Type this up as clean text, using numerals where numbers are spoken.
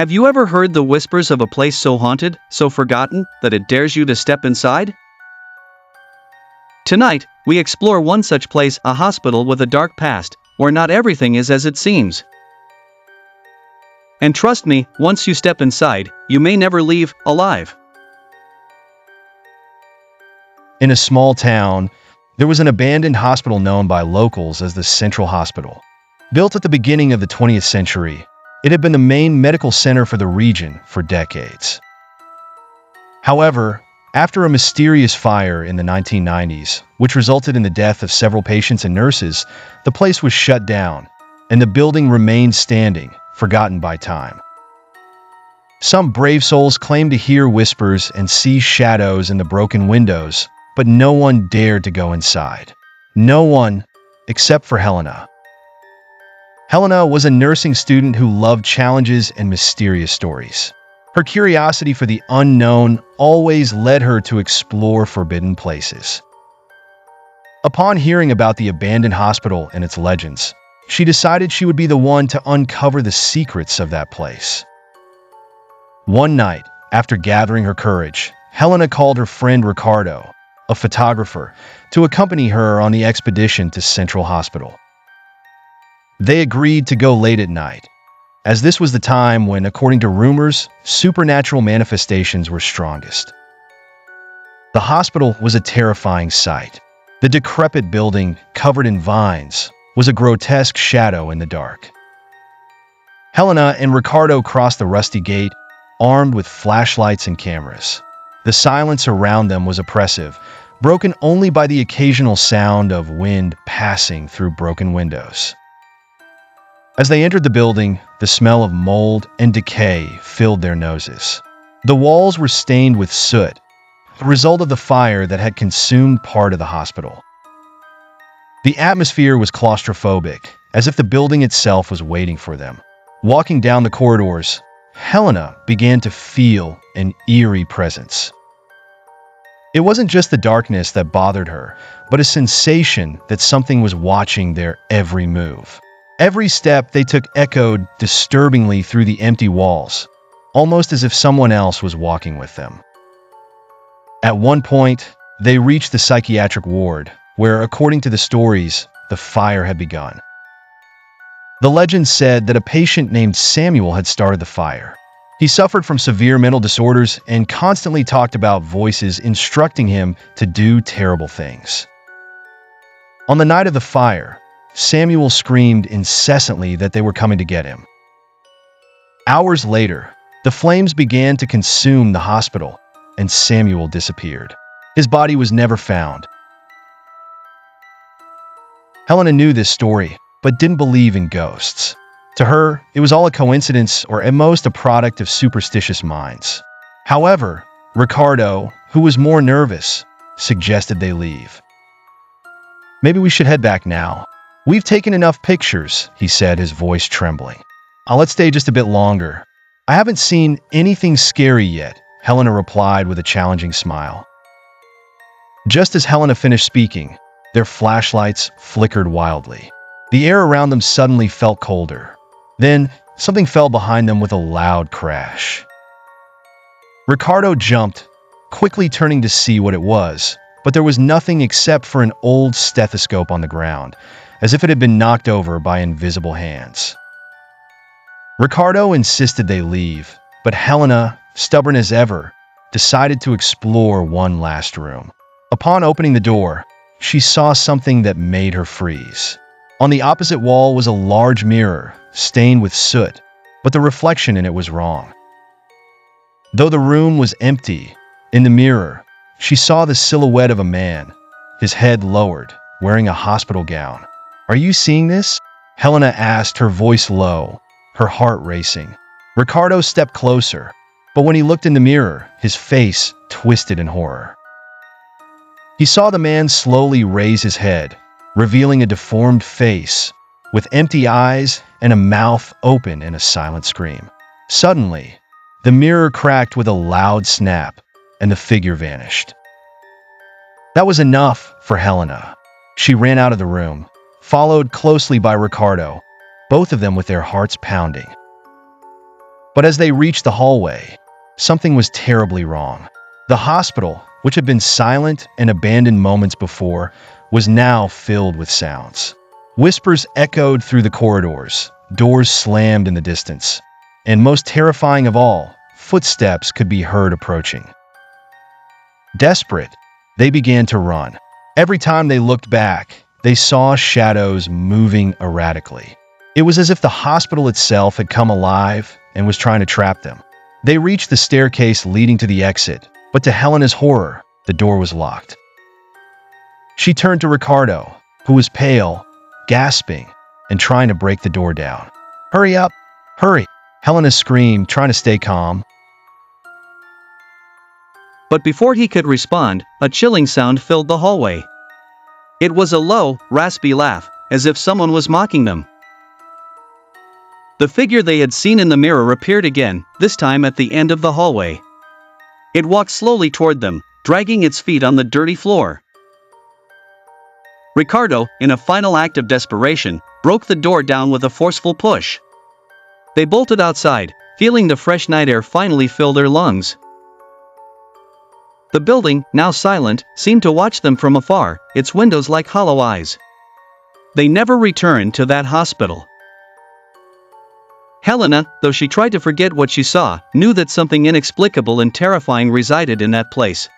Have you ever heard the whispers of a place so haunted, so forgotten, that it dares you to step inside? Tonight, we explore one such place, a hospital with a dark past, where not everything is as it seems. And trust me, once you step inside, you may never leave alive. In a small town, there was an abandoned hospital known by locals as the Central Hospital. Built at the beginning of the 20th century, it had been the main medical center for the region for decades. However, after a mysterious fire in the 1990s, which resulted in the death of several patients and nurses, the place was shut down, and the building remained standing, forgotten by time. Some brave souls claimed to hear whispers and see shadows in the broken windows, but no one dared to go inside. No one, except for Helena. Helena was a nursing student who loved challenges and mysterious stories. Her curiosity for the unknown always led her to explore forbidden places. Upon hearing about the abandoned hospital and its legends, she decided she would be the one to uncover the secrets of that place. One night, after gathering her courage, Helena called her friend Ricardo, a photographer, to accompany her on the expedition to Central Hospital. They agreed to go late at night, as this was the time when, according to rumors, supernatural manifestations were strongest. The hospital was a terrifying sight. The decrepit building, covered in vines, was a grotesque shadow in the dark. Helena and Ricardo crossed the rusty gate, armed with flashlights and cameras. The silence around them was oppressive, broken only by the occasional sound of wind passing through broken windows. As they entered the building, the smell of mold and decay filled their noses. The walls were stained with soot, the result of the fire that had consumed part of the hospital. The atmosphere was claustrophobic, as if the building itself was waiting for them. Walking down the corridors, Helena began to feel an eerie presence. It wasn't just the darkness that bothered her, but a sensation that something was watching their every move. Every step they took echoed disturbingly through the empty walls, almost as if someone else was walking with them. At one point, they reached the psychiatric ward, where, according to the stories, the fire had begun. The legend said that a patient named Samuel had started the fire. He suffered from severe mental disorders and constantly talked about voices instructing him to do terrible things. On the night of the fire, Samuel screamed incessantly that they were coming to get him. Hours later, the flames began to consume the hospital, and Samuel disappeared. His body was never found. Helena knew this story, but didn't believe in ghosts. To her, it was all a coincidence or at most a product of superstitious minds. However, Ricardo, who was more nervous, suggested they leave. "Maybe we should head back now. We've taken enough pictures," he said, his voice trembling. "Let's stay just a bit longer." "I haven't seen anything scary yet," Helena replied with a challenging smile. Just as Helena finished speaking, their flashlights flickered wildly. The air around them suddenly felt colder. Then, something fell behind them with a loud crash. Ricardo jumped, quickly turning to see what it was, but there was nothing except for an old stethoscope on the ground, as if it had been knocked over by invisible hands. Ricardo insisted they leave, but Helena, stubborn as ever, decided to explore one last room. Upon opening the door, she saw something that made her freeze. On the opposite wall was a large mirror, stained with soot, but the reflection in it was wrong. Though the room was empty, in the mirror, she saw the silhouette of a man, his head lowered, wearing a hospital gown. "Are you seeing this?" Helena asked, her voice low, her heart racing. Ricardo stepped closer, but when he looked in the mirror, his face twisted in horror. He saw the man slowly raise his head, revealing a deformed face, with empty eyes and a mouth open in a silent scream. Suddenly, the mirror cracked with a loud snap, and the figure vanished. That was enough for Helena. She ran out of the room, followed closely by Ricardo, both of them with their hearts pounding. But as they reached the hallway, something was terribly wrong. The hospital, which had been silent and abandoned moments before, was now filled with sounds. Whispers echoed through the corridors, doors slammed in the distance, and most terrifying of all, footsteps could be heard approaching. Desperate, they began to run. Every time they looked back, they saw shadows moving erratically. It was as if the hospital itself had come alive and was trying to trap them. They reached the staircase leading to the exit, but to Helena's horror, the door was locked. She turned to Ricardo, who was pale, gasping, and trying to break the door down. "Hurry up! Hurry!" Helena screamed, trying to stay calm. But before he could respond, a chilling sound filled the hallway. It was a low, raspy laugh, as if someone was mocking them. The figure they had seen in the mirror appeared again, this time at the end of the hallway. It walked slowly toward them, dragging its feet on the dirty floor. Ricardo, in a final act of desperation, broke the door down with a forceful push. They bolted outside, feeling the fresh night air finally fill their lungs. The building, now silent, seemed to watch them from afar, its windows like hollow eyes. They never returned to that hospital. Helena, though she tried to forget what she saw, knew that something inexplicable and terrifying resided in that place.